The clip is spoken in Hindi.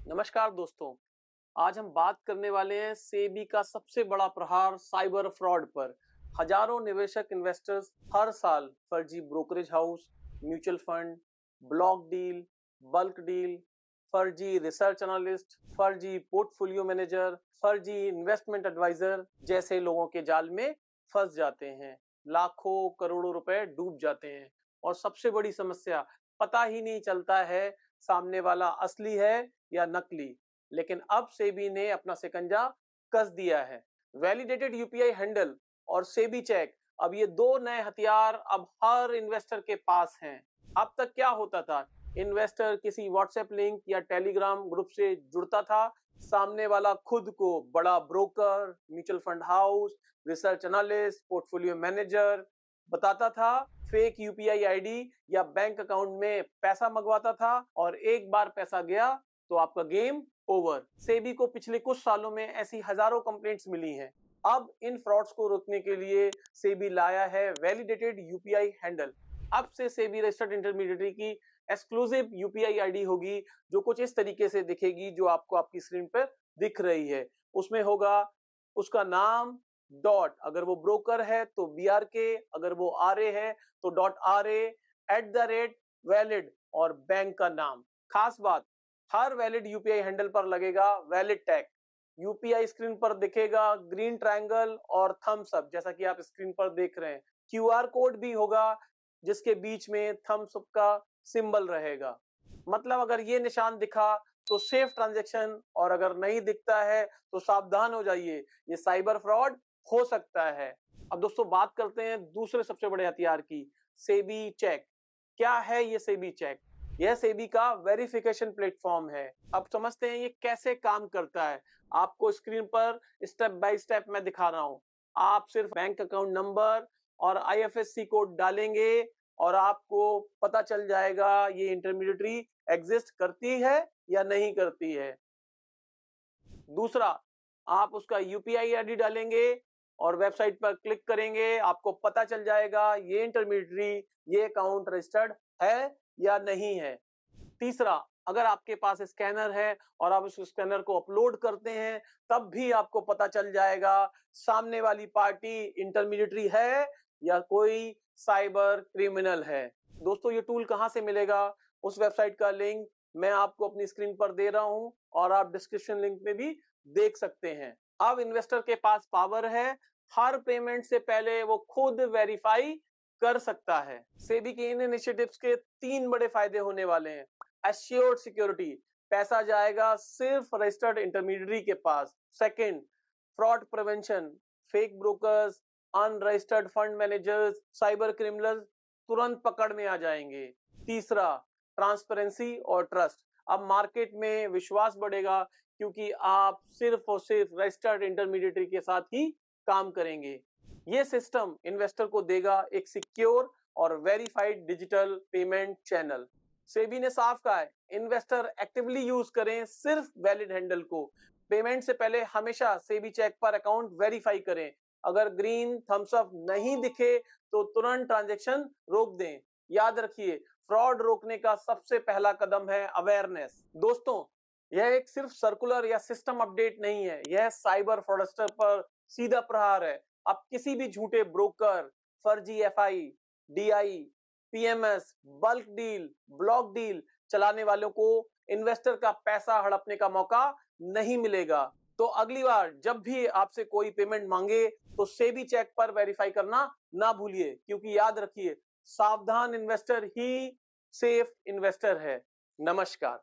नमस्कार दोस्तों। आज हम बात करने वाले हैं सेबी का सबसे बड़ा प्रहार साइबर फ्रॉड पर। हजारों निवेशक इन्वेस्टर्स हर साल फर्जी brokerage house, mutual fund, block deal, bulk deal, फर्जी रिसर्च एनालिस्ट, फर्जी पोर्टफोलियो मैनेजर, फर्जी इन्वेस्टमेंट एडवाइजर जैसे लोगों के जाल में फंस जाते हैं। लाखों करोड़ों रुपए डूब जाते हैं और सबसे बड़ी समस्या, पता ही नहीं चलता है सामने वाला असली है या नकली। लेकिन अब सेबी ने अपना शिकंजा कस दिया है। वैलिडेटेड यूपीआई हैंडल और सेबी चेक, अब ये दो नए हथियार अब हर इन्वेस्टर के पास हैं। अब तक क्या होता था, इन्वेस्टर किसी व्हाट्सएप लिंक या टेलीग्राम ग्रुप से जुड़ता था, सामने वाला खुद को बड़ा broker, mutual fund house, research analyst, portfolio manager बताता था, फेक यूपीआई आईडी या बैंक अकाउंट में पैसा मंगवाता था और एक बार पैसा गया तो आपका गेम ओवर। सेबी को पिछले कुछ सालों में ऐसी हजारों कंप्लेंट्स मिली हैं। अब इन फ्रॉड्स को रोकने के लिए सेबी लाया है वैलिडेटेड यूपीआई हैंडल। अब से सेबी रजिस्टर्ड इंटरमीडिएटरी की एक्सक्लूसिव यूपीआई आईडी होगी, जो कुछ इस तरीके से दिखेगी जो आपको आपकी स्क्रीन पर दिख रही है। उसमें होगा उसका नाम, डॉट, अगर वो ब्रोकर है तो BRK, अगर वो RA है तो .RA, @ वैलिड और बैंक का नाम। खास बात, हर वैलिड यूपीआई हैंडल पर लगेगा वैलिड टैग। यूपीआई स्क्रीन पर दिखेगा ग्रीन ट्रायंगल और थम्स अप, जैसा कि आप स्क्रीन पर देख रहे हैं। QR कोड भी होगा जिसके बीच में थम्स अप का सिंबल रहेगा। मतलब अगर ये निशान दिखा तो सेफ ट्रांजैक्शन, और अगर नहीं दिखता है तो सावधान हो जाइए, ये साइबर फ्रॉड हो सकता है। अब दोस्तों बात करते हैं दूसरे सबसे बड़े हथियार की, सेबी चेक। क्या है ये सेबी चेक? यह सेबी का वेरिफिकेशन प्लेटफॉर्म है। अब समझते हैं ये कैसे काम करता है। आपको स्क्रीन पर स्टेप बाय स्टेप मैं दिखा रहा हूं। आप सिर्फ बैंक अकाउंट नंबर और IFSC कोड डालेंगे और आपको पता चल जाएगा ये इंटरमीडिएटरी एग्जिस्ट करती है या नहीं करती है। दूसरा, आप उसका यूपीआई आईडी डालेंगे और वेबसाइट पर क्लिक करेंगे, आपको पता चल जाएगा ये इंटरमीडिएटरी, ये अकाउंट रजिस्टर्ड है या नहीं है। तीसरा, अगर आपके पास स्कैनर है और आप उस स्कैनर को अपलोड करते हैं, तब भी आपको पता चल जाएगा सामने वाली पार्टी इंटरमीडिएटरी है या कोई साइबर क्रिमिनल है। दोस्तों ये टूल कहां से मिलेगा? उस वेबसाइट का लिंक मैं आपको अपनी स्क्रीन पर दे रहा हूं और आप डिस्क्रिप्शन लिंक में भी देख सकते हैं। अब इन्वेस्टर के पास पावर है, हर पेमेंट से पहले वो खुद वेरीफाई कर सकता है। सेबी के इन इनिशिएटिव्स के 3 बड़े फायदे होने वाले हैं। एश्योर्ड सिक्योरिटी, पैसा जाएगा सिर्फ रजिस्टर्ड इंटरमीडिएटरी के पास। Second, fraud prevention, fake brokers, unregistered fund managers, cyber criminals तुरंत पकड़ में आ जाएंगे। तीसरा, ट्रांसपेरेंसी और ट्रस्ट, अब मार्केट में विश्वास बढ़ेगा क्योंकि आप सिर्फ और सिर्फ रजिस्टर्ड इंटरमीडिएटरी के साथ ही काम करेंगे। ये सिस्टम इन्वेस्टर को देगा एक सिक्योर और verified digital payment channel. SEBI ने साफ कहा है, इन्वेस्टर एक्टिवली यूज करें सिर्फ वैलिड हैंडल को। पेमेंट से पहले हमेशा सेबी चेक पर अकाउंट वेरीफाई करें। अगर ग्रीन थम्स अप नहीं दिखे तो तुरंत ट्रांजैक्शन रोक दें। याद रखिए, फ्रॉड रोकने का सबसे पहला कदम है अवेयरनेस। दोस्तों, यह एक सिर्फ सर्कुलर या सिस्टम अपडेट नहीं है, यह साइबर फ्रॉडस्टर पर सीधा प्रहार है। अब किसी भी झूठे ब्रोकर, फर्जी FI, DI, PMS, bulk deal, block deal चलाने वालों को इन्वेस्टर का पैसा हड़पने का मौका नहीं मिलेगा। तो अगली बार जब भी आपसे कोई पेमेंट मांगे तो सेबी चेक पर वेरीफाई करना ना भूलिए, क्योंकि याद रखिए, सावधान इन्वेस्टर ही सेफ इन्वेस्टर है। नमस्कार।